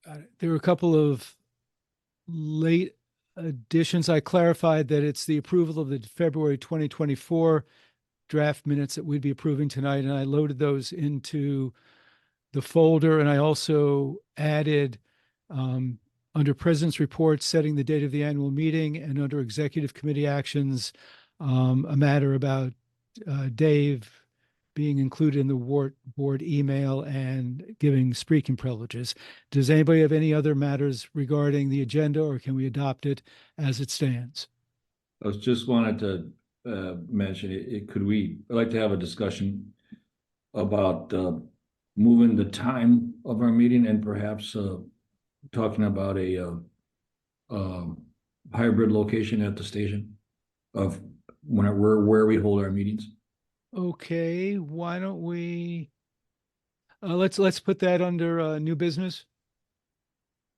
Got it. There were a couple of late additions. I clarified that it's the approval of the February 2024 draft minutes that we'd be approving tonight, and I loaded those into the folder, and I also added under President's Report, setting the date of the annual meeting, and under Executive Committee actions, a matter about Dave being included in the WORT board email and giving speaking privileges. Does anybody have any other matters regarding the agenda, or can we adopt it as it stands? I was just wanted to mention I'd like to have a discussion about moving the time of our meeting and perhaps talking about a hybrid location at the station of where we hold our meetings. Okay, why don't we let's put that under new business.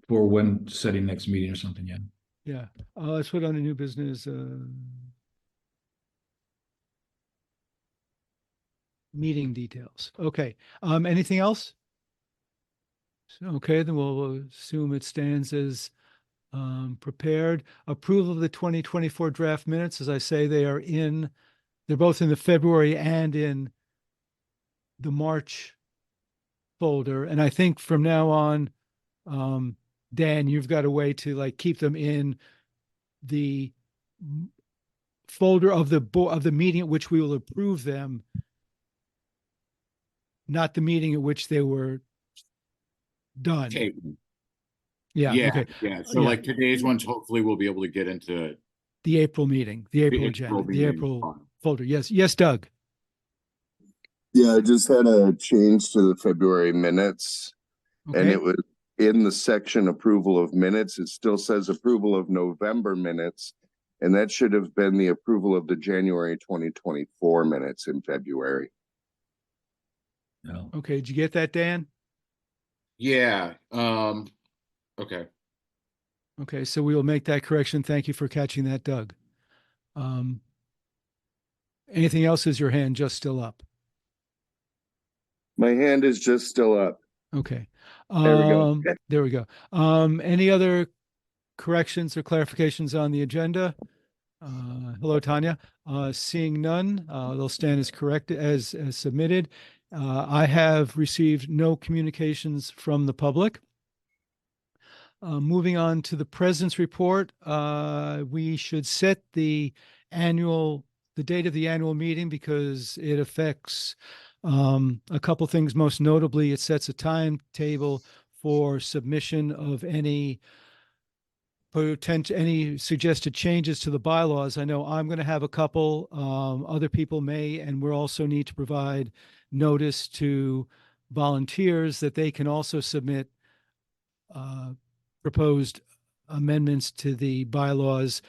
For when setting next meeting or something, yeah. Yeah, let's put on a new business meeting details. Okay, anything else? Okay, then we'll assume it stands as prepared. Approval of the 2024 draft minutes. As I say, they're both in the February and in the March folder. And I think from now on, Dan, you've got a way to like keep them in the folder of the meeting at which we will approve them, not the meeting at which they were done. Okay. Yeah. Okay. Yeah. So like today's ones, hopefully we'll be able to get into the April meeting, the April agenda, the April folder. Yes. Yes, Doug. Yeah, I just had a change to the February minutes, and it was in the section approval of minutes. It still says approval of November minutes, and that should have been the approval of the January 2024 minutes in February. No. Okay. Did you get that, Dan? Yeah. Okay. Okay. So we will make that correction. Thank you for catching that, Doug. Anything else? Is your hand just still up? My hand is just still up. Okay. There we go. There we go. Any other corrections or clarifications on the agenda? Hello, Tanya. Seeing none, they'll stand as correct as submitted. I have received no communications from the public. Moving on to the President's Report, we should set the date of the annual meeting because it affects a couple things. Most notably, it sets a timetable for submission of any suggested changes to the bylaws. I know I'm going to have a couple, other people may, and we'll also need to provide notice to volunteers that they can also submit proposed amendments to the bylaws.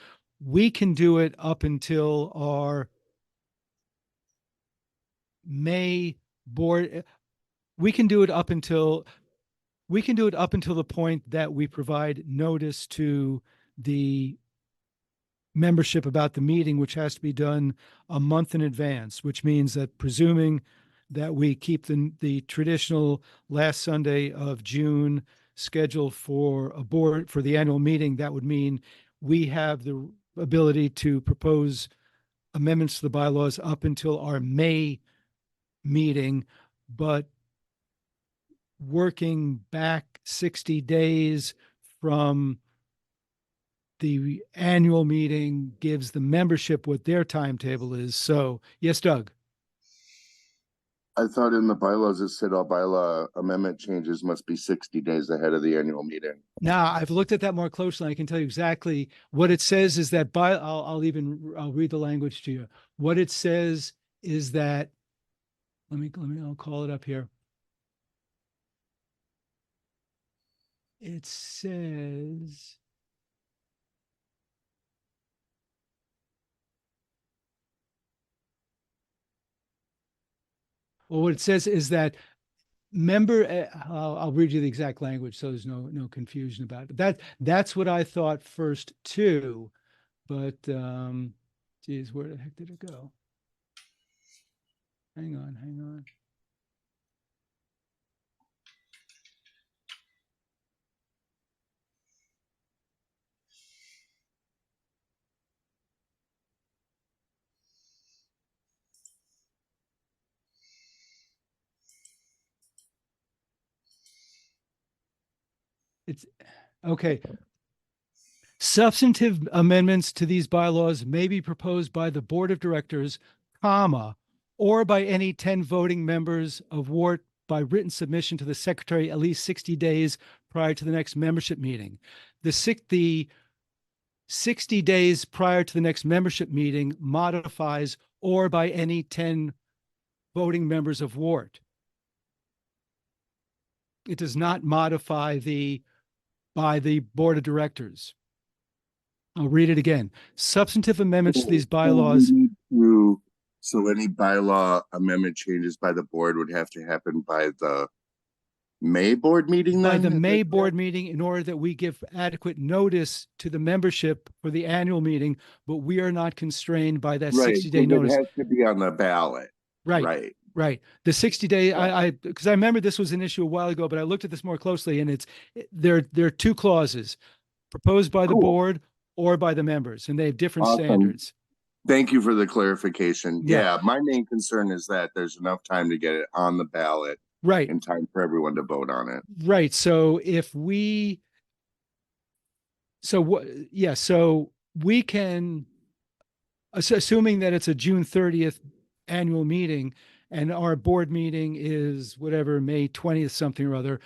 We can do it up until our May board. We can do it up until the point that we provide notice to the membership about the meeting, which has to be done a month in advance, which means that presuming that we keep the traditional last Sunday of June scheduled for the annual meeting, that would mean we have the ability to propose amendments to the bylaws up until our May meeting, but working back 60 days from the annual meeting gives the membership what their timetable is. So, yes, Doug. I thought in the bylaws it said all bylaw amendment changes must be 60 days ahead of the annual meeting. Now, I've looked at that more closely. I can tell you exactly what it says is that I'll read the language to you. What it says is that, I'll call it up here. It says, well, what it says is that I'll read you the exact language so there's no confusion about it. That's what I thought first too, but geez, where the heck did it go? Hang on. it's, okay. Substantive amendments to these bylaws may be proposed by the Board of Directors, comma, or by any 10 voting members of WART by written submission to the secretary at least 60 days prior to the next membership meeting. The 60 days prior to the next membership meeting modifies or by any 10 voting members of WART. It does not modify by the Board of Directors. I'll read it again. Substantive amendments to these bylaws. So any bylaw amendment changes by the board would have to happen by the May board meeting By then? the Is May that board correct? meeting, in order that we give adequate notice to the membership for the annual meeting, but we are not constrained by that Right, 60-day 'cause it notice. has to be on the ballot. Right, Right. right. The 60-day, Yeah. because I remember this was an issue a while ago, but I looked at this more closely, and there are two clauses, proposed by the Cool. board or by the members, and they have different Awesome. standards. Thank you for the clarification. Yeah. Yeah, my main concern is that there's enough time to get it on the ballot Right, in time for everyone to vote on it. right. So if we, so what, yeah, so we can, assuming that it's a June 30th annual meeting and our board meeting is whatever, May 20th, something or other,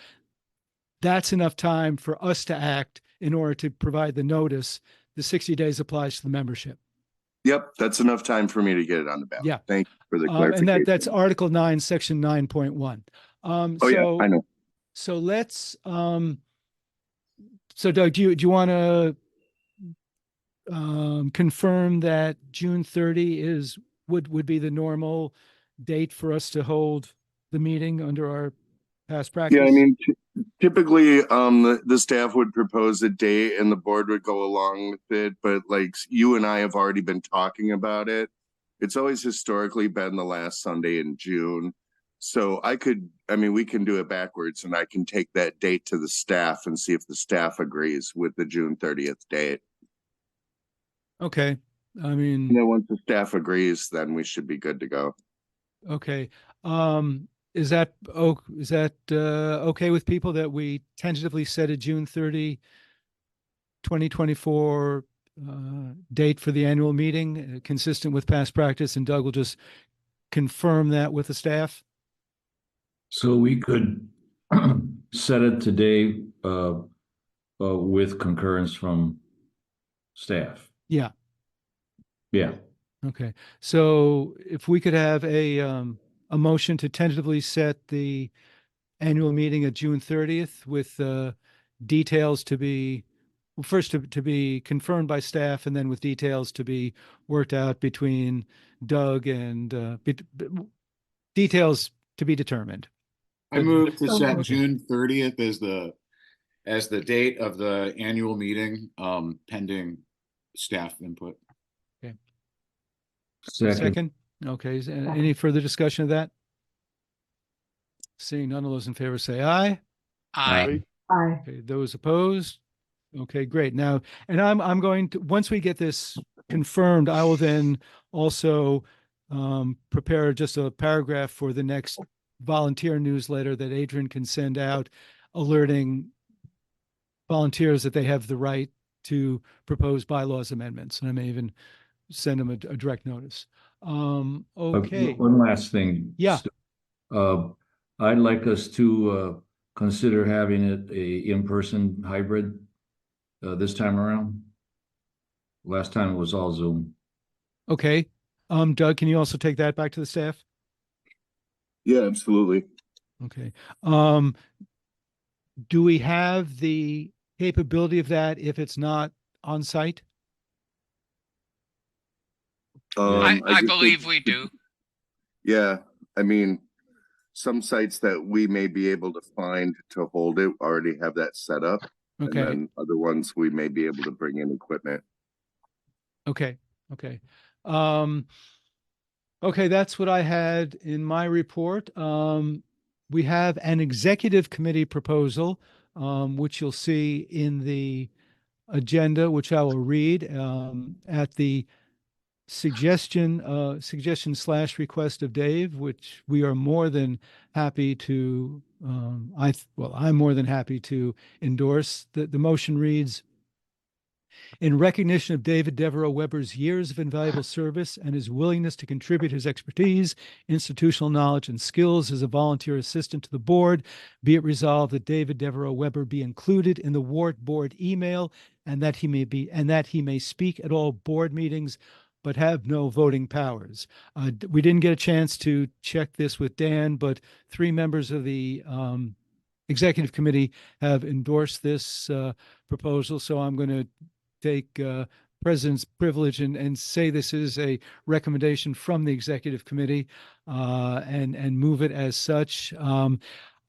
that's enough time for us to act in order to provide the notice. The 60 days applies to the membership. Yep, that's enough time for me to get it on the ballot. Yeah. Thank you for the And clarification. that's Article 9, Section 9.1. Oh, So, yeah, I know. so let's, so Doug, do you want to confirm that June 30 would be the normal date for us to hold the meeting under our past practice? Yeah, I mean, typically, the staff would propose a date and the board would go along with it, but like you and I have already been talking about it. It's always historically been the last Sunday in June. So we can do it backwards and I can take that date to the staff and see if the staff agrees with the June 30th date. Okay. I mean, And then once the staff agrees, then we should be good to go. okay. Is that okay with people that we tentatively set a June 30, 2024 date for the annual meeting, consistent with past practice, and Doug will just confirm that with the staff? So we could set it today with concurrence from staff. Yeah. Yeah. Okay. So if we could have a motion to tentatively set the annual meeting at June 30th with details to be, well, first to be confirmed by staff and then with details to be worked out between Doug and details to be determined. I move to set Okay. June 30th as the date of the annual meeting, pending staff input. Second. Okay. Any further discussion of that? Seeing none of those in favor say aye. Aye. Aye. Okay, those opposed? Okay, great. Now, and I'm going to, once we get this confirmed, I will then also prepare just a paragraph for the next volunteer newsletter that Adrian can send out, alerting volunteers that they have the right to propose bylaws amendments. And I may even send them a direct notice. Okay. One last thing. Yeah. I'd like us to consider having it a in-person hybrid this time around. Last time it was all Zoom. Okay. Doug, can you also take that back to the staff? Yeah, absolutely. Okay. Do we have the capability of that if it's not on site? I just believe think- we do. Yeah, I mean, some sites that we may be able to find to hold it already have that set up. And Okay. then other ones, we may be able to bring in equipment. Okay. Okay. Okay, that's what I had in my report. We have an executive committee proposal, which you'll see in the agenda, which I will read at the suggestion slash request of Dave, which we are more than happy to, I'm more than happy to endorse. The motion reads, in recognition of David Devereaux Weber's years of invaluable service and his willingness to contribute his expertise, institutional knowledge, and skills as a volunteer assistant to the board, be it resolved that David Devereaux Weber be included in the WORT board email and that he may speak at all board meetings but have no voting powers. We didn't get a chance to check this with Dan, but 3 members of the executive committee have endorsed this proposal. So I'm going to take president's privilege and say this is a recommendation from the executive committee and move it as such.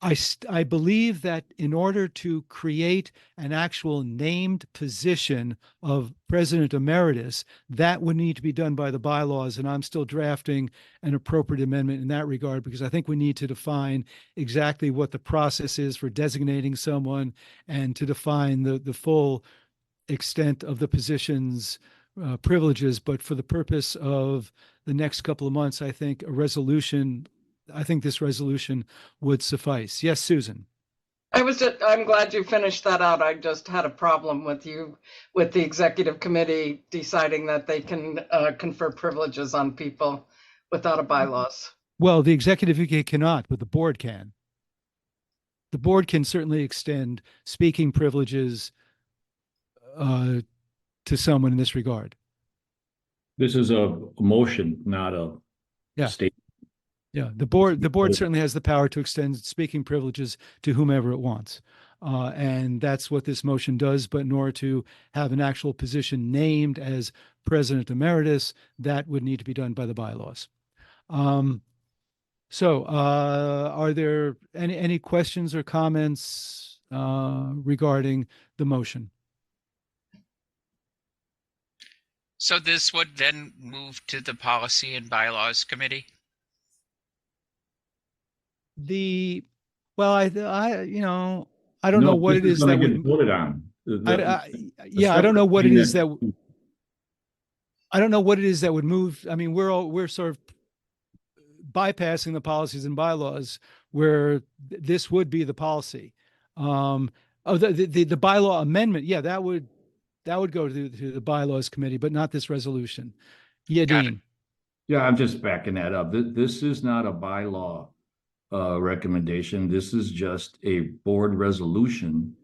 I believe that in order to create an actual named position of president emeritus, that would need to be done by the bylaws. And I'm still drafting an appropriate amendment in that regard, because I think we need to define exactly what the process is for designating someone and to define the full extent of the position's privileges. But for the purpose of the next couple of months, I think this resolution would suffice. Yes, Susan. I'm glad you finished that out. I just had a problem with the executive committee deciding that they can confer privileges on people without a bylaws. Well, the executive cannot, but the board can. The board can certainly extend speaking privileges to someone in this regard. This is a motion, not a statement. Yeah, the board certainly has the power to extend speaking privileges to whomever it wants. And that's what this motion does. But in order to have an actual position named as president emeritus, that would need to be done by the bylaws. So are there any questions or comments regarding the motion? So this would then move to the Policy and Bylaws Committee? I don't know what it is that would voted on. I don't know what it is that I don't know what it is that would move. I mean, we're sort of bypassing the policies and bylaws where this would be the policy. The bylaw amendment, yeah, that would go to the bylaws committee, but not this resolution. Yeah, Dean. Yeah, I'm just backing that up. This is not a bylaw recommendation. This is just a board resolution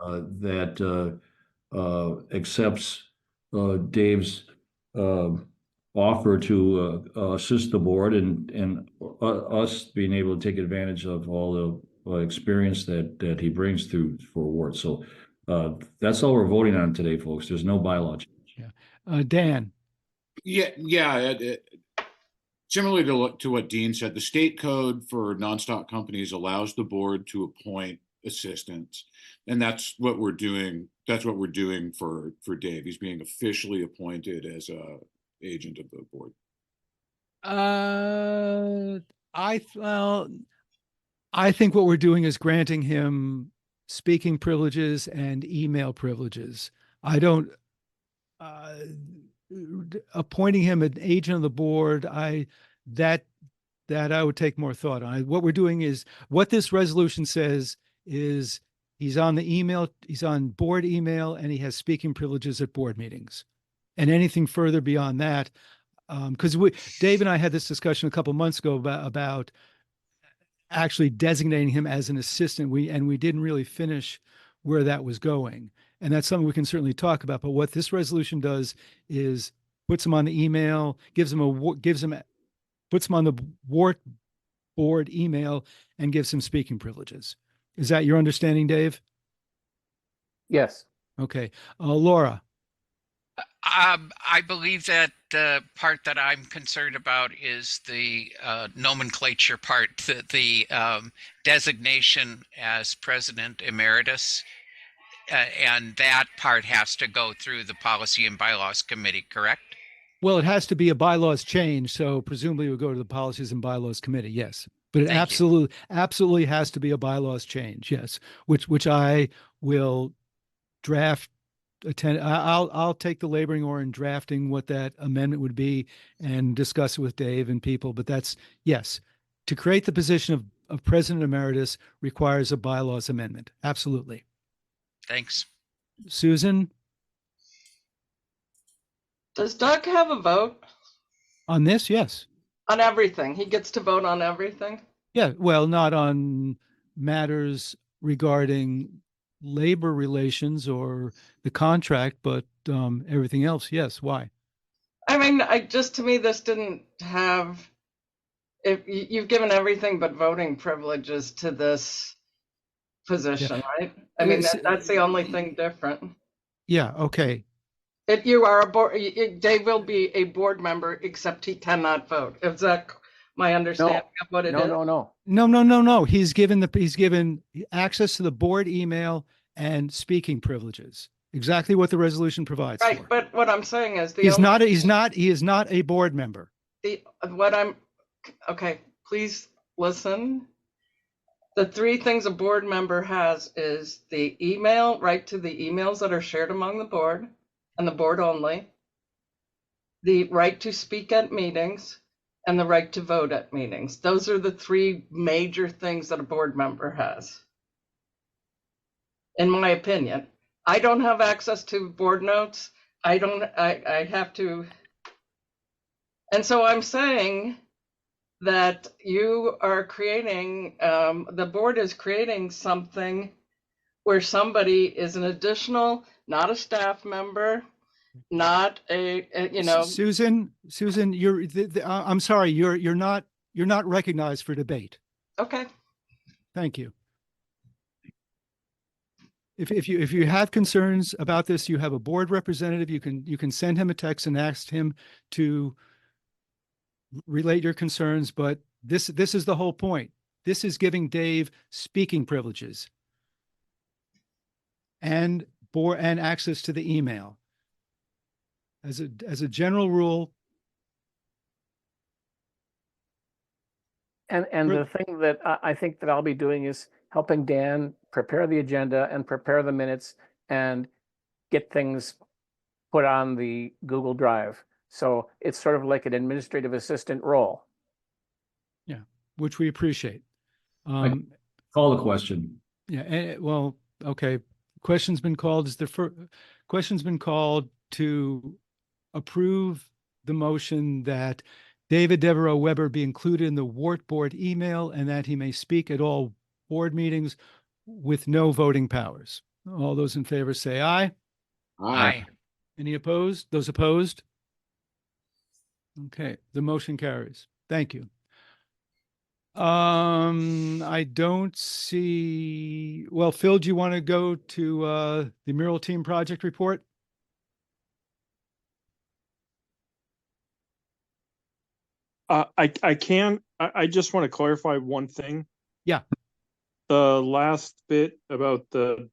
that accepts Dave's offer to assist the board and us being able to take advantage of all the experience that he brings through for WORT. So that's all we're voting on today, folks. There's no bylaw change. Yeah, Dan. Yeah. Similarly to what Dean said, the state code for non-stock companies allows the board to appoint assistants, and that's what we're doing. That's what we're doing for Dave. He's being officially appointed as a agent of the board. I think what we're doing is granting him speaking privileges and email privileges. I don't appointing him an agent of the board. That I would take more thought on. What we're doing is what this resolution says is he's on the email, he's on board email, and he has speaking privileges at board meetings. And anything further beyond that, because Dave and I had this discussion a couple of months ago about actually designating him as an assistant. We didn't really finish where that was going. And that's something we can certainly talk about. But what this resolution does is puts him on the email, puts him on the WORT board email, and gives him speaking privileges. Is that your understanding, Dave? Yes. Okay. Laura. I believe that the part that I'm concerned about is the nomenclature part, the designation as president emeritus. And that part has to go through the Policy and Bylaws Committee, correct? Well, it has to be a bylaws change, so presumably it would go to the Policies and Bylaws Committee, yes. But it absolutely has to be a bylaws change, yes, which I will draft attend. I'll take the laboring oar in drafting what that amendment would be and discuss it with Dave and people. But that's, yes, to create the position of President Emeritus requires a bylaws amendment. Absolutely. Thanks. Susan, Does Doug have a vote on this? Yes. on everything? He gets to vote on everything? Yeah. Well, not on matters regarding labor relations or the contract, but everything else. Yes. Why? I mean, to me, this didn't have, if you've given everything but voting privileges to this position, right? I mean, that's the only thing different. Yeah. Okay. If you are a board, Dave will be a board member, except he cannot vote. Is that my understanding of what it is? No. He's given access to the board email and speaking privileges. Exactly what the resolution provides Right, for. but what I'm saying is He is not a board member. Okay, please listen. The three things a board member has is the email, right to the emails that are shared among the board and the board only, the right to speak at meetings, and the right to vote at meetings. Those are the three major things that a board member has, in my opinion. I don't have access to board notes. I have to. And so I'm saying that you are creating, the board is creating something where somebody is an additional, not a staff member, not Susan, I'm sorry, you're not recognized for debate. Okay. Thank you. If you have concerns about this, you have a board representative. You can send him a text and ask him to relate your concerns. But this is the whole point. This is giving Dave speaking privileges and access to the email. As a general rule. And the thing that I think that I'll be doing is helping Dan prepare the agenda and prepare the minutes and get things put on the Google Drive. So it's sort of like an administrative assistant role. Yeah, which we appreciate. Call the question. Yeah, well, okay. Question's been called. Question's been called to approve the motion that David Devereaux Weber be included in the WORT board email and that he may speak at all board meetings with no voting powers. All those in favor say aye. Aye. Any opposed? Those opposed? Okay, the motion carries. Thank you. I don't see, well, Phil, do you want to go to the mural team project report? I can. I just want to clarify one thing. Yeah. The last bit about the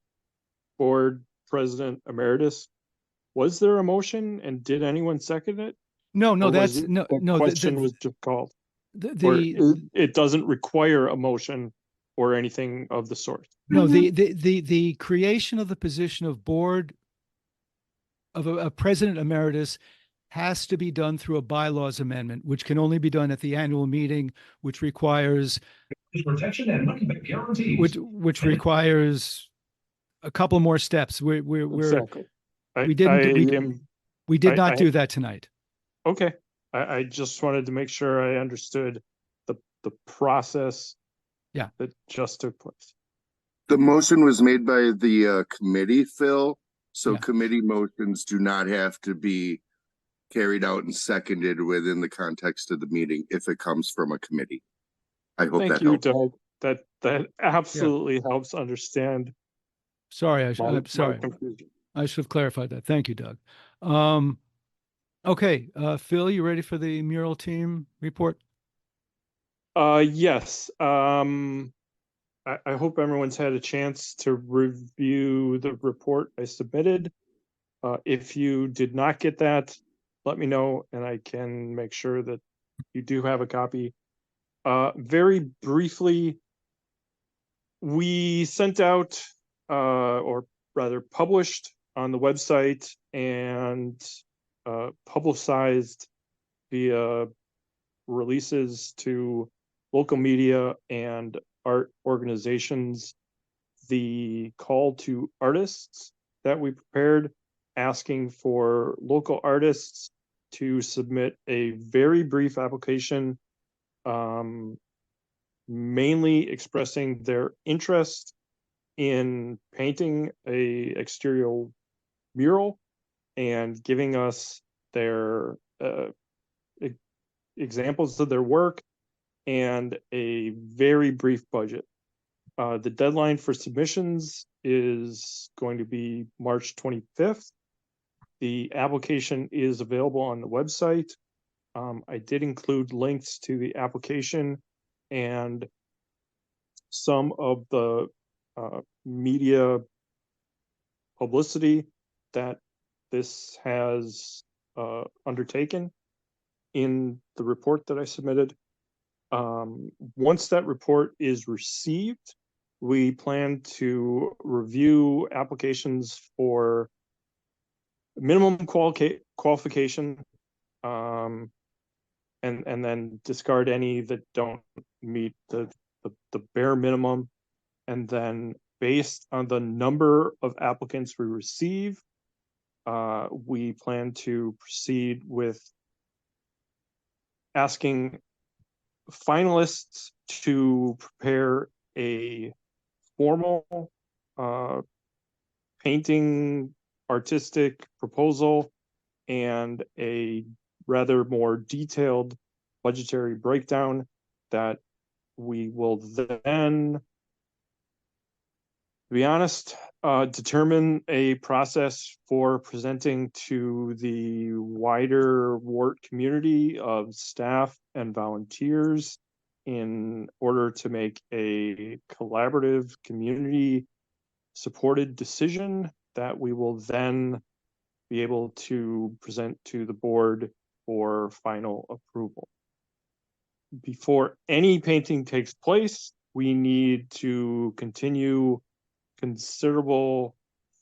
board president emeritus, was there a motion and did anyone second it? No, Or that's was no. the question was just called. Or it doesn't require a motion or anything of the sort. No, the creation of the position of board of a president emeritus has to be done through a bylaws amendment, which can only be done at the annual meeting, which requires protection and money back guarantees. which requires a couple more steps. Exactly. We did not do that tonight. Okay. I just wanted to make sure I understood the process. Yeah. That just took place. The motion was made by the committee, Phil. So Yeah. committee motions do not have to be carried out and seconded within the context of the meeting if it comes from a committee. I hope Thank that you, helps. Doug. That absolutely helps understand. Sorry, my I'm sorry. confusion. I should have clarified that. Thank you, Doug. Okay, Phil, you ready for the mural team report? Yes. I hope everyone's had a chance to review the report I submitted. If you did not get that, let me know and I can make sure that you do have a copy. Very briefly, we sent out, or rather published, on the website and publicized via releases to local media and art organizations the call to artists that we prepared, asking for local artists to submit a very brief application, mainly expressing their interest in painting a exterior mural and giving us their examples of their work and a very brief budget. The deadline for submissions is going to be March 25th. The application is available on the website. I did include links to the application and some of the media publicity that this has undertaken in the report that I submitted. Once that report is received, we plan to review applications for minimum qualification, and then discard any that don't meet the bare minimum. And then based on the number of applicants we receive, we plan to proceed with asking finalists to prepare a formal painting artistic proposal and a rather more detailed budgetary breakdown that we will then, to be honest, determine a process for presenting to the wider WORT community of staff and volunteers in order to make a collaborative, community supported decision that we will then be able to present to the board for final approval. Before any painting takes place, we need to continue considerable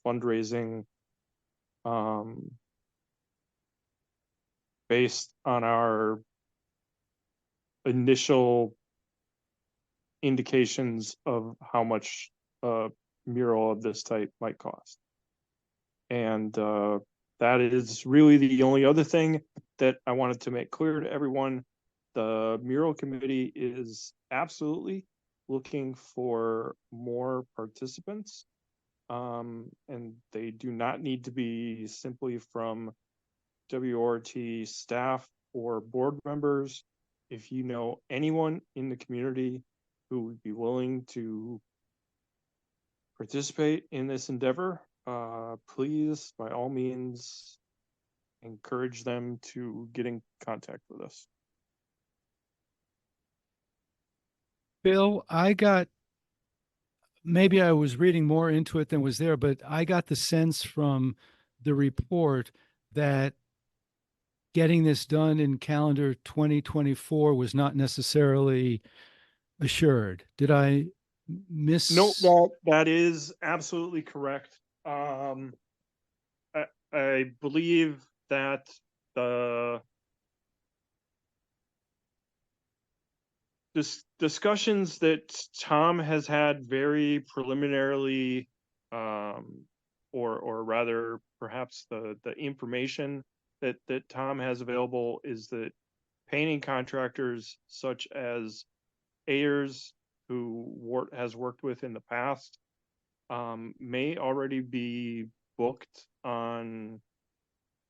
fundraising based on our initial indications of how much a mural of this type might cost. And that is really the only other thing that I wanted to make clear to everyone. The mural committee is absolutely looking for more participants, and they do not need to be simply from WORT staff or board members. If you know anyone in the community who would be willing to participate in this endeavor, please, by all means, encourage them to get in contact with us. Bill, maybe I was reading more into it than was there, but I got the sense from the report that getting this done in calendar 2024 was not necessarily assured. Did I miss? No, that is absolutely correct. I believe that the discussions that Tom has had very preliminarily, or rather perhaps the information that Tom has available is that painting contractors such as Ayers, who WORT has worked with in the past, may already be booked on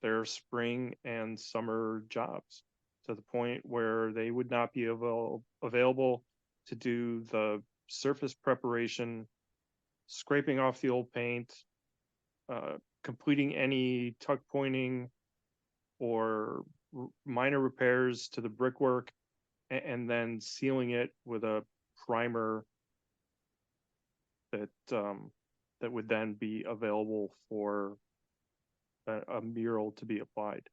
their spring and summer jobs, to the point where they would not be available to do the surface preparation, scraping off the old paint, completing any tuck pointing or minor repairs to the brickwork, and then sealing it with a primer that would then be available for a mural to be applied.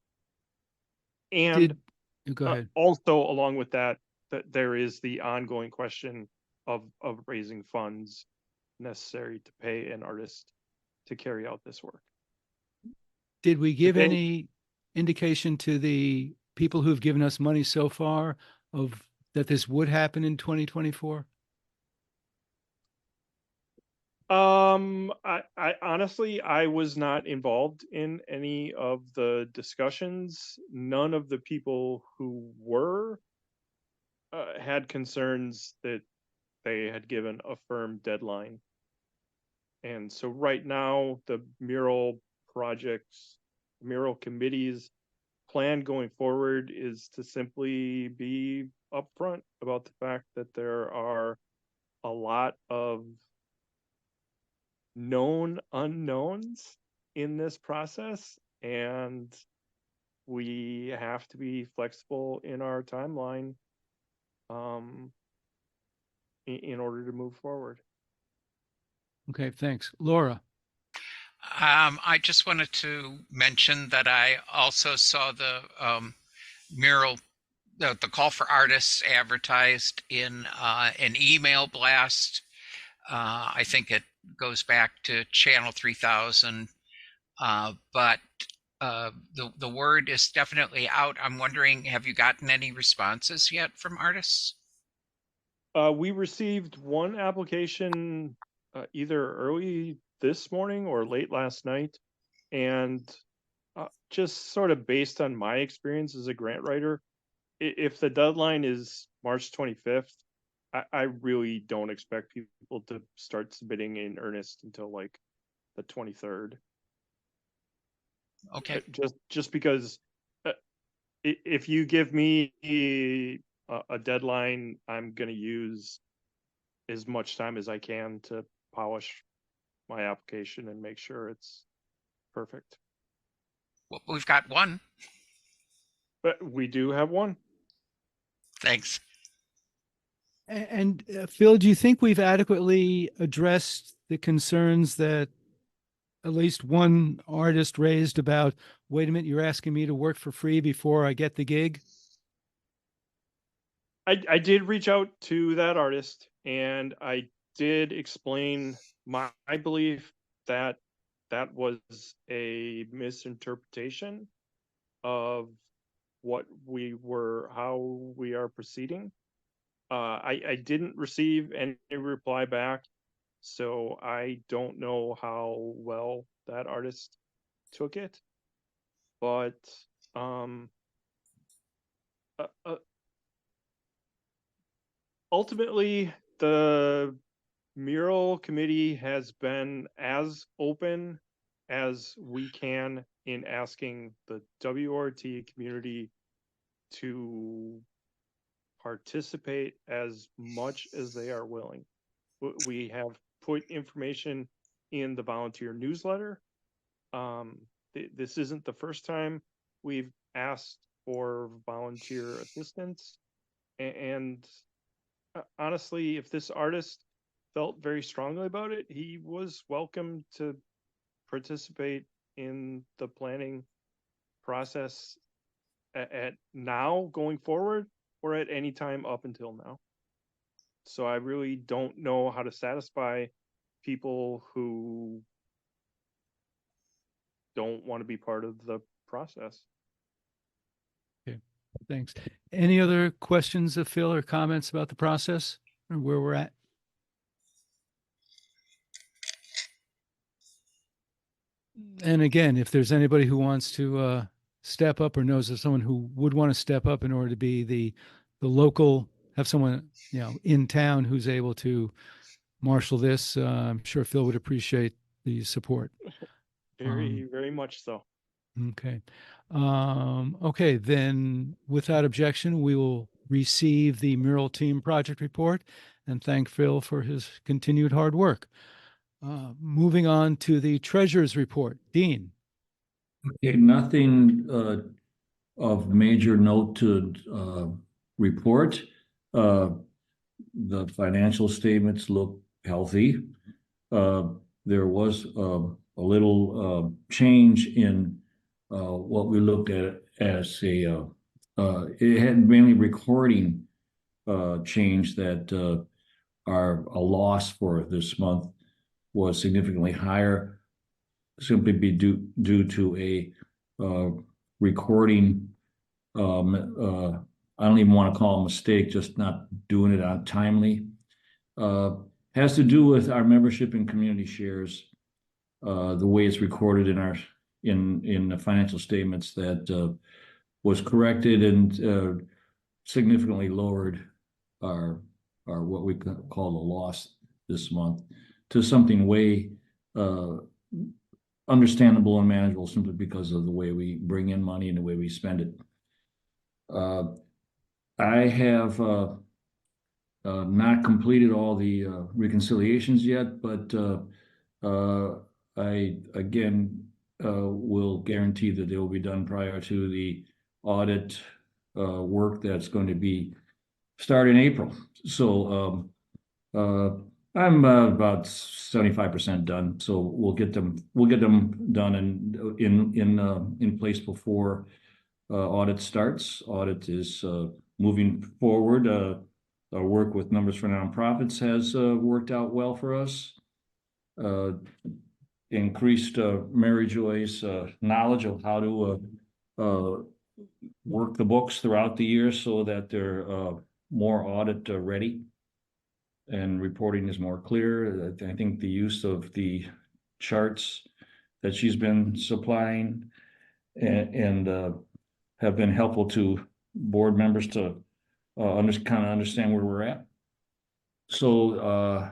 And go ahead. Also, along with that, there is the ongoing question of raising funds necessary to pay an artist to carry out this work. Did we give then- any indication to the people who've given us money so far of that this would happen in 2024? I honestly, I was not involved in any of the discussions. None of the people who were had concerns that they had given a firm deadline. And so right now, the mural projects, mural committee's plan going forward is to simply be upfront about the fact that there are a lot of known unknowns in this process, and we have to be flexible in our timeline in order to move forward. Okay, thanks. Laura? I just wanted to mention that I also saw the mural, the call for artists advertised in an email blast. I think it goes back to Channel 3000, but the word is definitely out. I'm wondering, have you gotten any responses yet from artists? We received one application either early this morning or late last night, and just sort of based on my experience as a grant writer, if the deadline is March 25th, I really don't expect people to start submitting in earnest until like the 23rd. Okay. Just because if you give me a deadline, I'm going to use as much time as I can to polish my application and make sure it's perfect. Well, we've got one. But we do have one. Thanks. And Phil, do you think we've adequately addressed the concerns that at least one artist raised about, wait a minute, you're asking me to work for free before I get the gig? I did reach out to that artist, and I did explain my belief that that was a misinterpretation of how we are proceeding. I didn't receive any reply back, so I don't know how well that artist took it. But ultimately, the mural committee has been as open as we can in asking the WORT community to participate as much as they are willing. We have put information in the volunteer newsletter. This isn't the first time we've asked for volunteer assistance. And honestly, if this artist felt very strongly about it, he was welcome to participate in the planning process at now going forward, or at any time up until now. So I really don't know how to satisfy people who don't want to be part of the process. Okay, thanks. Any other questions of Phil or comments about the process or where we're at? And again, if there's anybody who wants to step up or knows of someone who would want to step up in order to be the local, have someone, in town who's able to marshal this, I'm sure Phil would appreciate the support. Very much so. Okay. Okay, then without objection, we will receive the mural team project report and thank Phil for his continued hard work. Moving on to the treasurer's report. Dean. Okay, nothing of major note to report. The financial statements look healthy. There was a little change in what we looked at as it had mainly recording change that a loss for this month was significantly higher. simply be due to a recording. I don't even want to call it a mistake, just not doing it on timely. Has to do with our membership in community shares, the way it's recorded in the financial statements that was corrected and significantly lowered our what we call the loss this month to something way understandable and manageable, simply because of the way we bring in money and the way we spend it. I have not completed all the reconciliations yet, but I again will guarantee that they will be done prior to the audit work that's going to be start in April. So I'm about 75% done. So we'll get them done and in place before audit starts. Audit is moving forward. Our work with numbers for nonprofits has worked out well for us. Increased Mary Joy's knowledge of how to work the books throughout the year so that they're more audit ready and reporting is more clear. I think the use of the charts that she's been supplying and have been helpful to board members to kind of understand where we're at. So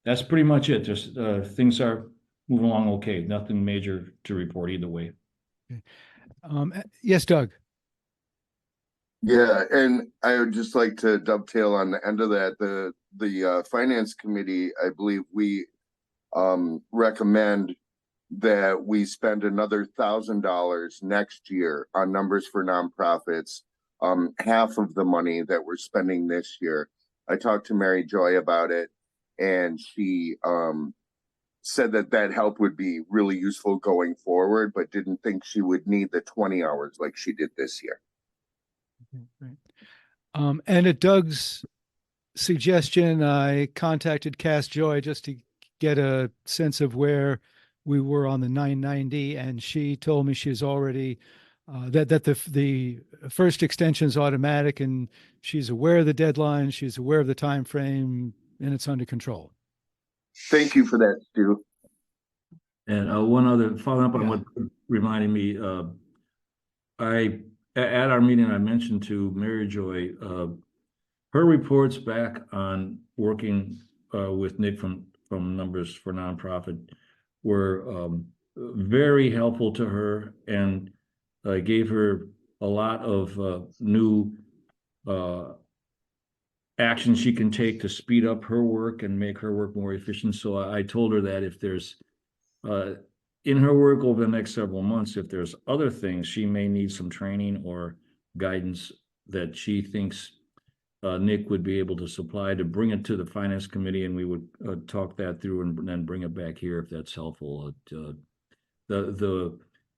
that's pretty much it. Just things are moving along okay. Nothing major to report either way. Okay. Yes, Doug. Yeah, and I would just like to dovetail on the end of that. The finance committee, I believe we recommend that we spend another $1,000 next year on numbers for nonprofits, half of the money that we're spending this year. I talked to Mary Joy about it, and she said that help would be really useful going forward, but didn't think she would need the 20 hours like she did this year. Right. And at Doug's suggestion, I contacted Cass Joy just to get a sense of where we were on the 990, and she told me she's already that the first extension is automatic, and she's aware of the deadline, she's aware of the time frame, and it's under control. Thank you for that, Stu. And one other following up on what reminded me, at our meeting I mentioned to Mary Joy, her reports back on working with Nick from Numbers for Nonprofit were very helpful to her, and gave her a lot of new action she can take to speed up her work and make her work more efficient. So I told her that if there's in her work over the next several months, if there's other things she may need some training or guidance that she thinks Nick would be able to supply, to bring it to the finance committee, and we would talk that through and then bring it back here if that's helpful.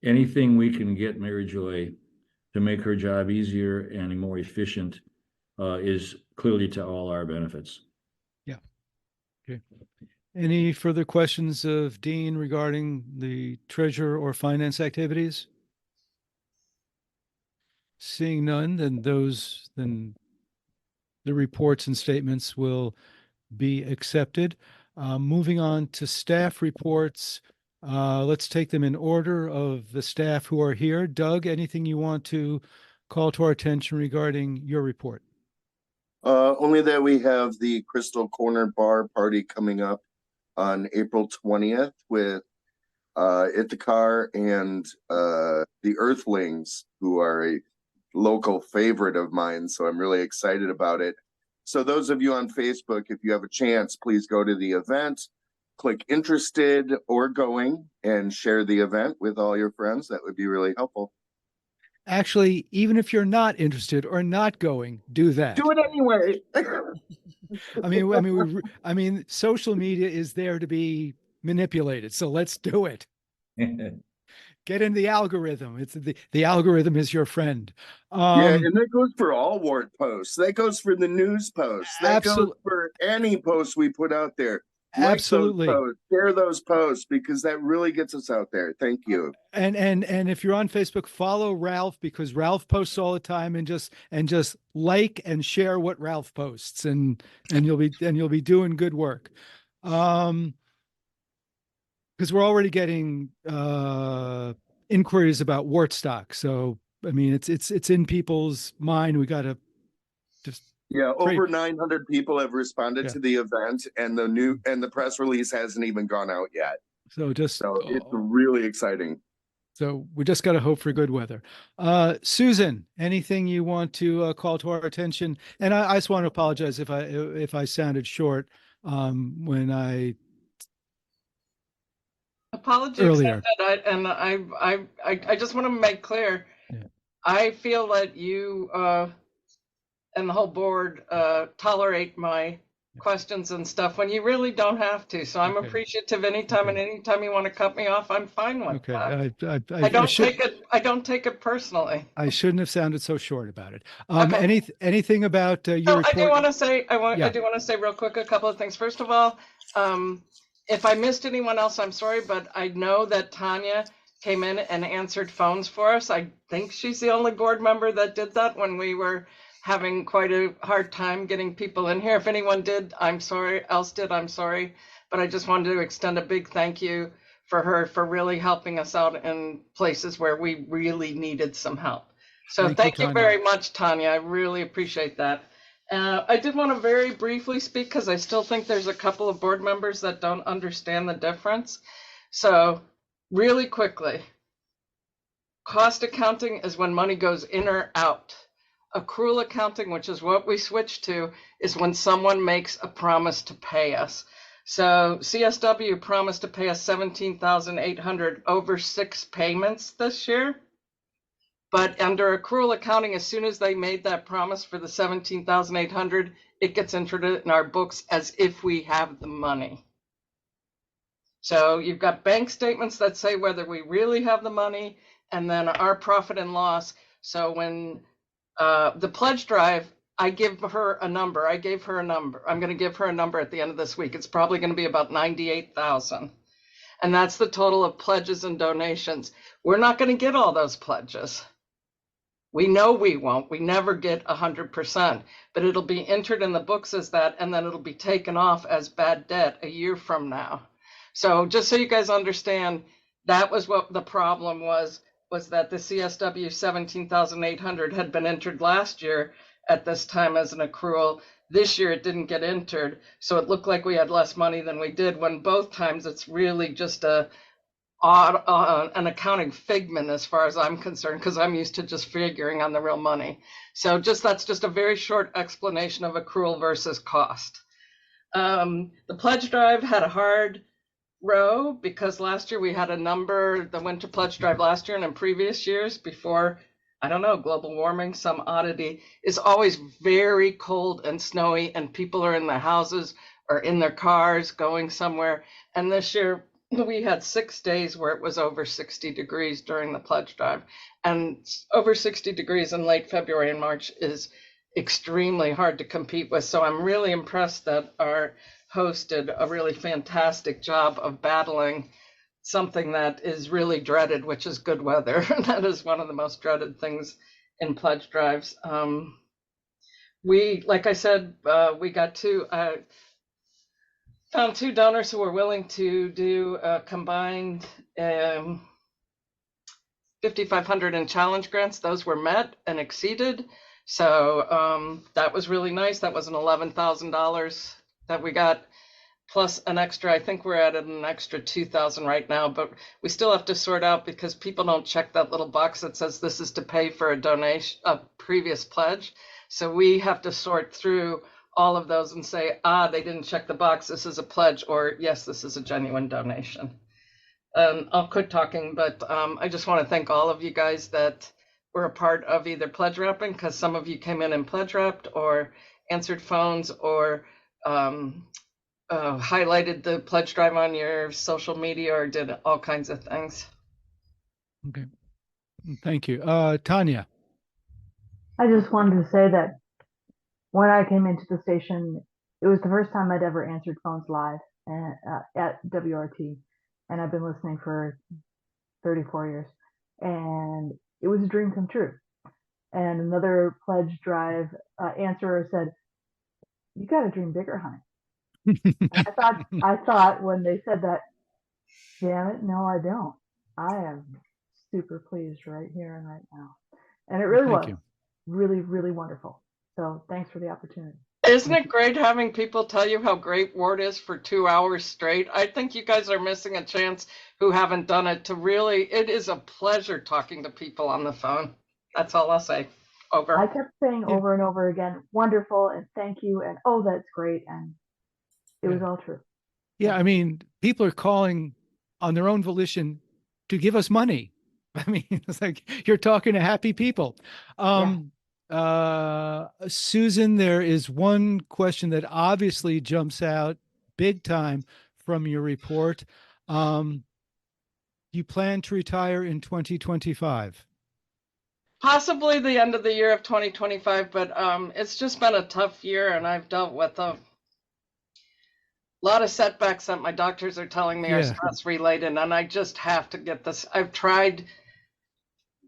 Anything we can get Mary Joy to make her job easier and more efficient is clearly to all our benefits. Yeah. Okay. Any further questions of Dean regarding the treasurer or finance activities? Seeing none, then the reports and statements will be accepted. Moving on to staff reports. Let's take them in order of the staff who are here. Doug, anything you want to call to our attention regarding your report? Only that we have the Crystal Corner Bar Party coming up on April 20th with Ithacar and the Earthlings, who are a local favorite of mine. So I'm really excited about it. So those of you on Facebook, if you have a chance, please go to the event, click interested or going, and share the event with all your friends. That would be really helpful. Actually, even if you're not interested or not going, do that. Do it anyway. I mean, social media is there to be manipulated, so let's do it. Get in the algorithm. It's the algorithm is your friend. Yeah, and that goes for all WORT posts. That goes for the news posts. That goes for any post we put out there. Absolutely. Share those posts because that really gets us out there. Thank you. And if you're on Facebook, follow Ralph, because Ralph posts all the time, and just like and share what Ralph posts, and you'll be doing good work. Because we're already getting inquiries about wart stock. So I mean, it's in people's mind. We got to just over 900 people have responded to the event, and the press release hasn't even gone out yet. So it's really exciting. So we just got to hope for good weather. Susan, anything you want to call to our attention? And I just want to apologize if I sounded short when I apology earlier. accepted. I just want to make clear. Yeah. I feel that you and the whole board tolerate my questions and stuff when you really don't have to. So I'm appreciative anytime, and anytime you want to cut me off, I'm fine with that. I don't take it personally. I shouldn't have sounded so short about it. Anything about your report? I do want to say real quick a couple of things. First of all, if I missed anyone else, I'm sorry, but I know that Tanya came in and answered phones for us. I think she's the only board member that did that when we were having quite a hard time getting people in here. If anyone did, I'm sorry. I'm sorry. But I just wanted to extend a big thank you for her for really helping us out in places where we really needed some help. So thank you very much, Tanya. I really appreciate that. I did want to very briefly speak because I still think there's a couple of board members that don't understand the difference. So really quickly, cost accounting is when money goes in or out. Accrual accounting, which is what we switched to, is when someone makes a promise to pay us. So CSW promised to pay us $17,800 over 6 payments this year. But under accrual accounting, as soon as they made that promise for the $17,800, it gets entered in our books as if we have the money. So you've got bank statements that say whether we really have the money, and then our profit and loss. So when the pledge drive, I give her a number. I gave her a number. I'm going to give her a number at the end of this week. It's probably going to be about 98,000. And that's the total of pledges and donations. We're not going to get all those pledges. We know we won't. We never get 100%, but it'll be entered in the books as that, and then it'll be taken off as bad debt a year from now. So just so you guys understand, that was what the problem was that the CSW 17,800 had been entered last year at this time as an accrual. This year it didn't get entered, so it looked like we had less money than we did, when both times it's really just an accounting figment as far as I'm concerned, because I'm used to just figuring on the real money. So that's just a very short explanation of accrual versus cost. The pledge drive had a hard row because last year we had a number, the winter pledge drive last year and in previous years before, I don't know, global warming, some oddity, is always very cold and snowy, and people are in their houses or in their cars going somewhere. And this year we had 6 days where it was over 60 degrees during the pledge drive, and over 60 degrees in late February and March is extremely hard to compete with. So I'm really impressed that our host did a really fantastic job of battling something that is really dreaded, which is good weather. That is one of the most dreaded things in pledge drives. Like I said, we got found 2 donors who were willing to do a combined 5,500 in challenge grants. Those were met and exceeded. So that was really nice. That was an $11,000 that we got, plus an extra, I think we're at an extra 2,000 right now, but we still have to sort out because people don't check that little box that says this is to pay for a donation, a previous pledge. So we have to sort through all of those and say, they didn't check the box, this is a pledge, or yes, this is a genuine donation. I'll quit talking, but I just want to thank all of you guys that were a part of either pledge wrapping, because some of you came in and pledge wrapped or answered phones or highlighted the pledge drive on your social media or did all kinds of things. Okay, thank you. Tanya. I just wanted to say that when I came into the station, it was the first time I'd ever answered phones live, and at WRT, and I've been listening for 34 years, and it was a dream come true. And another pledge drive answerer said, "You got to dream bigger, honey." I thought when they said that, damn it, no, I don't. I am super pleased right here and right now, and it really Thank was you. really, really wonderful. So thanks for the opportunity. Isn't it great having people tell you how great WORT is for 2 hours straight? I think you guys are missing a chance who haven't done it to really, it is a pleasure talking to people on the phone. That's all I'll say. Over. I kept saying Yeah. over and over again, wonderful, and thank you, and oh, that's great, and it was all true. Yeah, I mean, people are calling on their own volition to give us money. I mean, it's like you're talking to happy people. Susan, there is one question that obviously jumps out big time from your report. You plan to retire in 2025? Possibly the end of the year of 2025, but it's just been a tough year, and I've dealt with a lot of setbacks that my doctors are telling me are stress related, and I just have to get this. I've tried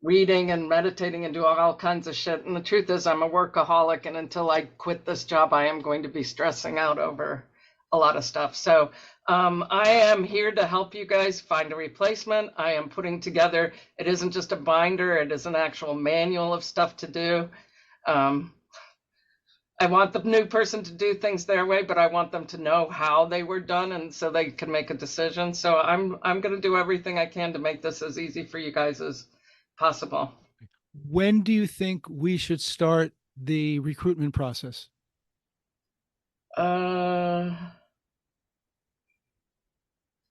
reading and meditating and doing all kinds of shit, and the truth is I'm a workaholic, and until I quit this job, I am going to be stressing out over a lot of stuff. So I am here to help you guys find a replacement. I am putting together, it isn't just a binder, it is an actual manual of stuff to do. I want the new person to do things their way, but I want them to know how they were done, and so they can make a decision. So I'm going to do everything I can to make this as easy for you guys as possible. When do you think we should start the recruitment process?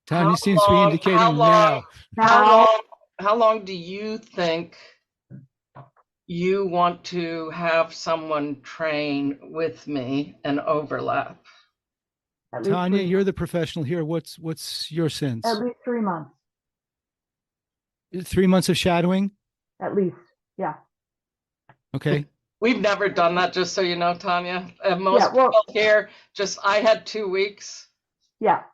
Tanya seems to be indicating now. How long do you think you want to have someone train with me and overlap? Tanya, you're the professional here. What's your sense? At least 3 months. 3 months of shadowing? At least, yeah. Okay. We've never done that, just so you know, Tanya. Most people here, I had 2 weeks. Yeah.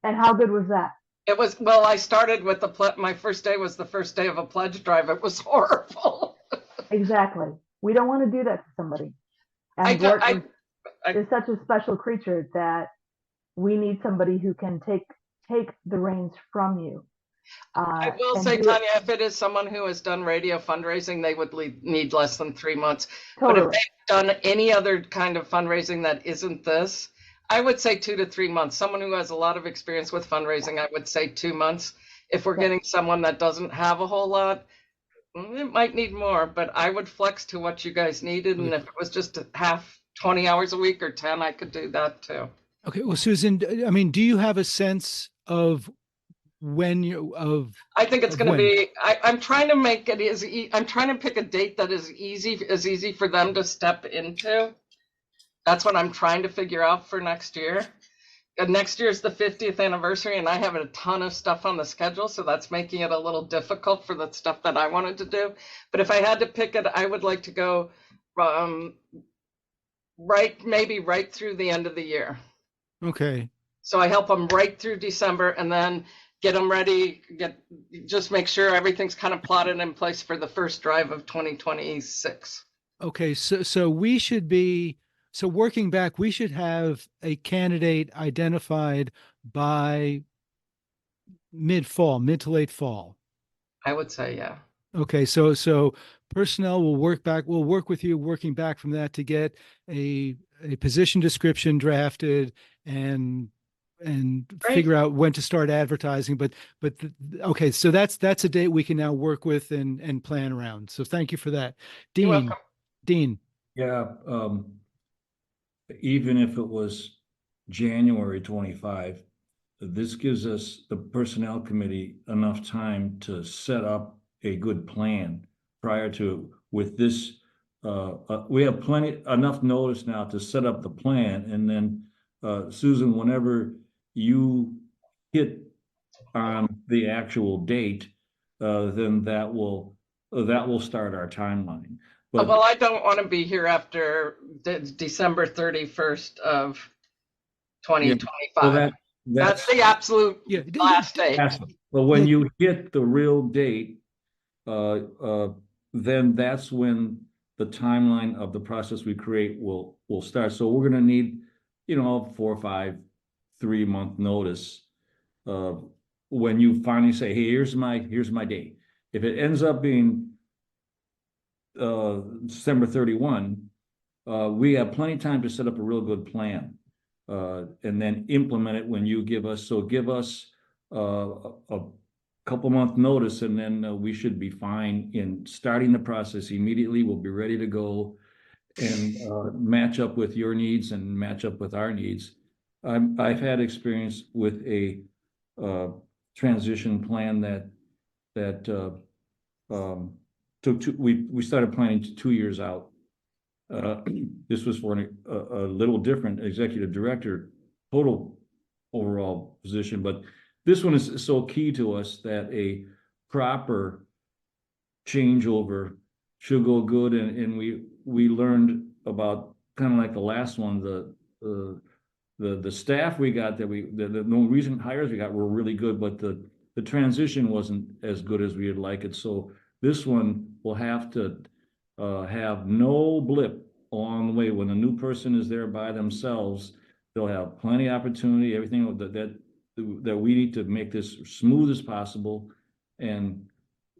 And how good was that? It was, well, I started with my first day was the first day of a pledge drive. It was horrible. Exactly. We don't want to do that to somebody. And WORT is such a special creature that we need somebody who can take the reins from you. I will say, Tanya, if it is someone who has done radio fundraising, they would need less than 3 months. Totally. But if they've done any other kind of fundraising that isn't this, I would say 2 to 3 months. Someone who has a lot of experience with fundraising, I would say 2 months. If we're getting someone that doesn't have a whole lot, it might need more, but I would flex to what you guys needed. And if it was just half 20 hours a week or 10, I could do that too. Okay. Well, Susan, I mean, do you have a sense of when I think it's going to be, I'm trying to make it I'm trying to pick a date that is easy for them to step into. That's what I'm trying to figure out for next year. And next year is the 50th anniversary, and I have a ton of stuff on the schedule, so that's making it a little difficult for the stuff that I wanted to do. But if I had to pick it, I would like to go maybe right through the end of the year. Okay. So I help them right through December, and then get them ready, just make sure everything's kind of plotted in place for the first drive of 2026. Okay. So we should be, working back, we should have a candidate identified by mid to late fall. I would say, yeah. Okay. So personnel will work back. We'll work with you working back from that to get a position description drafted and figure out when to start advertising. But okay. So that's a date we can now work with and plan around. So thank you for that. Dean. Yeah. Even if it was January 25, this gives us, the personnel committee, enough time to set up a good plan prior to, with this, we have enough notice now to set up the plan. And then Susan, whenever you hit on the actual date, then that will start our timeline. But, well, I don't want to be here after December 31st of 2025. Well, That's the absolute Yeah. last date. But when Yeah. you hit the real date, then that's when the timeline of the process we create will start. So we're gonna need, 4 or 5, 3-month notice. When you finally say, hey, here's my date. If it ends up being December 31, we have plenty of time to set up a real good plan. And then implement it when you give us a couple month notice, and then we should be fine in starting the process immediately. We'll be ready to go and match up with your needs and match up with our needs. I've had experience with a transition plan that we started planning 2 years out. This was for a little different executive director, total overall position, but this one is so key to us that a proper changeover should go good. And we learned about, kind of like the last one, the staff we got the no recent hires we got were really good, but the transition wasn't as good as we would like it. So this one will have to have no blip along the way. When a new person is there by themselves, they'll have plenty of opportunity, everything that we need to make this smooth as possible, and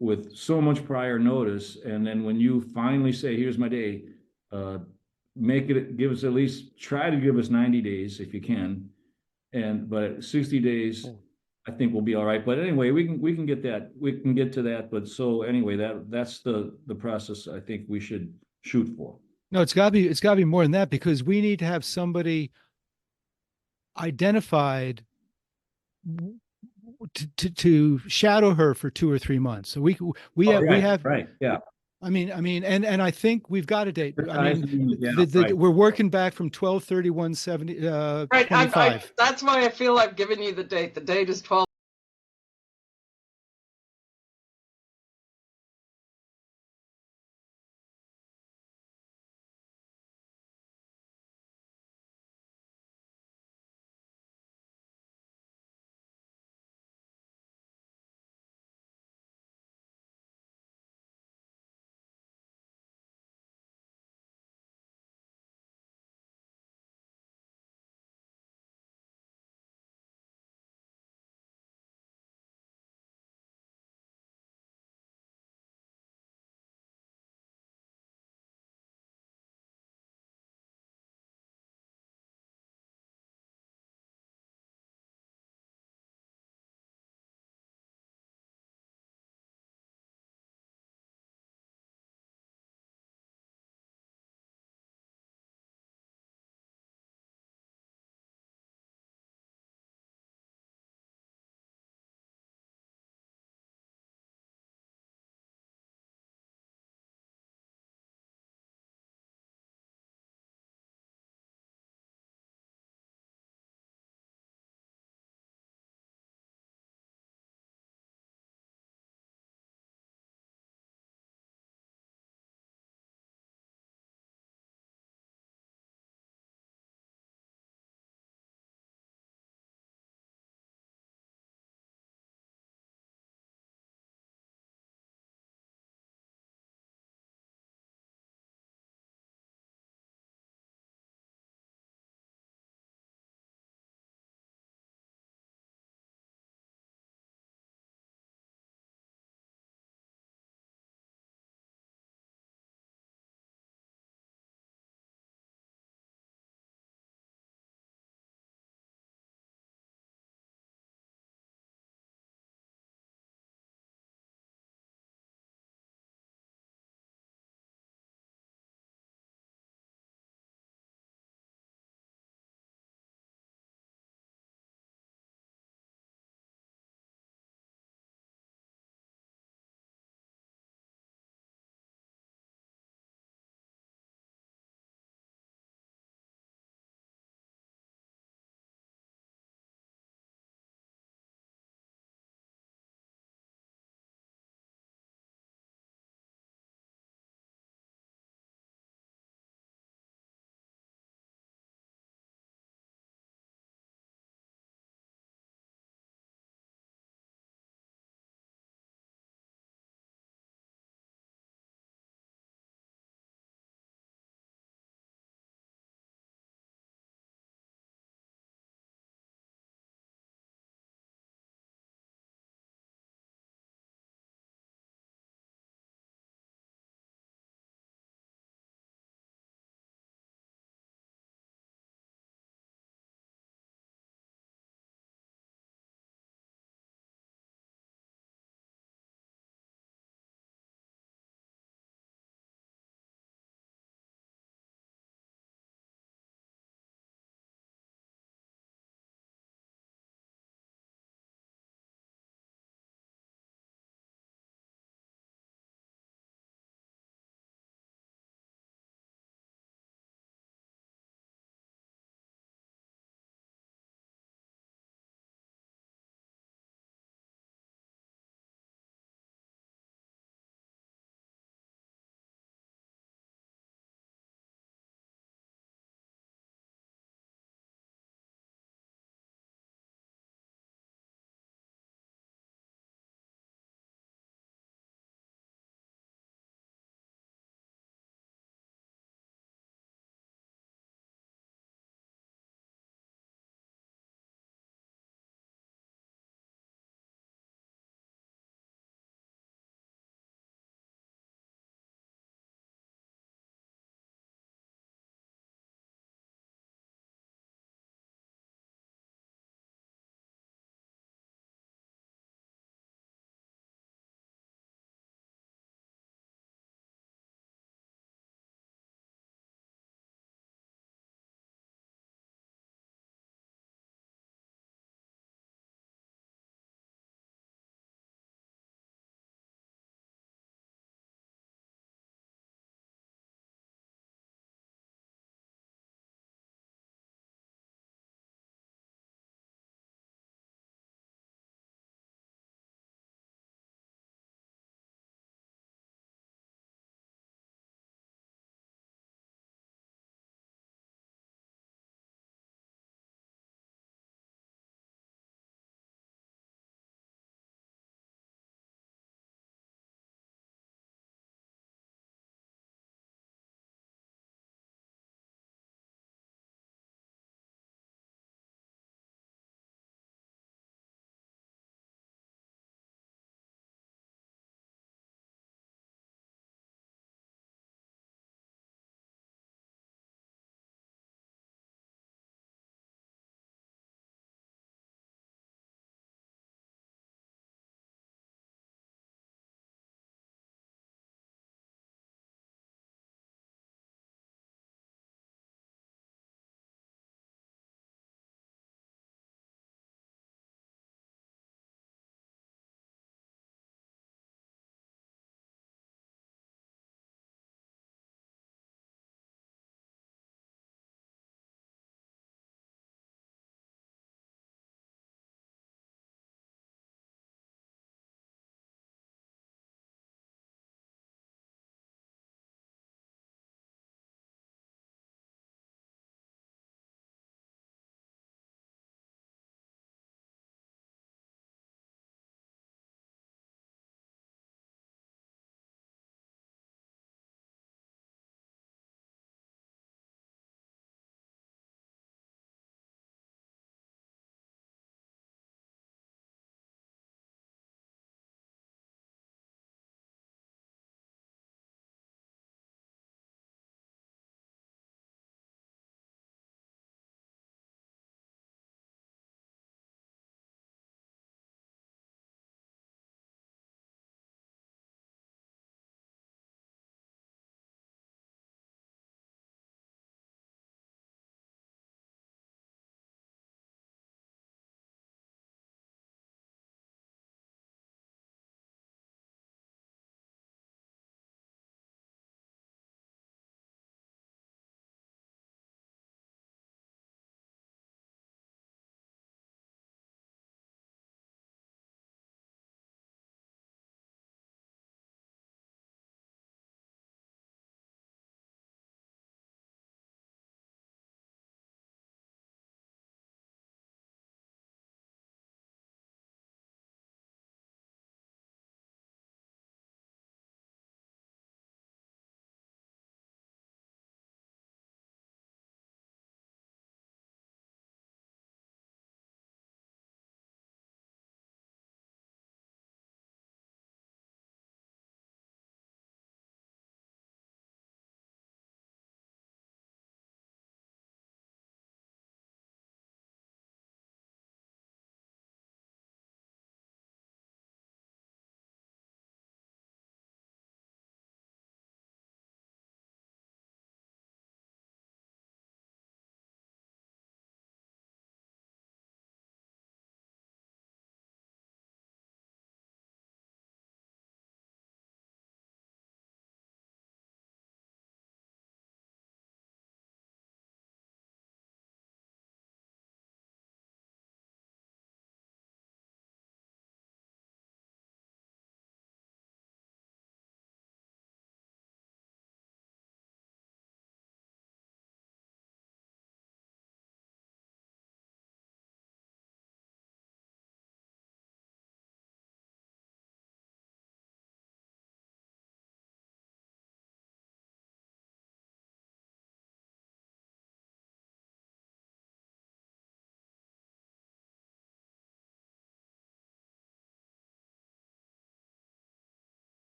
with so much prior notice. And then when you finally say, here's my day, give us at least, try to give us 90 days if you can. But 60 days, I think we'll be all right. But anyway, we can get that. We can get to that. But so anyway, that's the process I think we should shoot for. No, it's gotta be more than that, because we need to have somebody identified to shadow her for 2 or 3 months. So we have right. Yeah. I mean, and I think we've got a date. I mean, right. we're working back from 12/31/70. Right. 25. That's why I feel I've given you the date. The date is 12.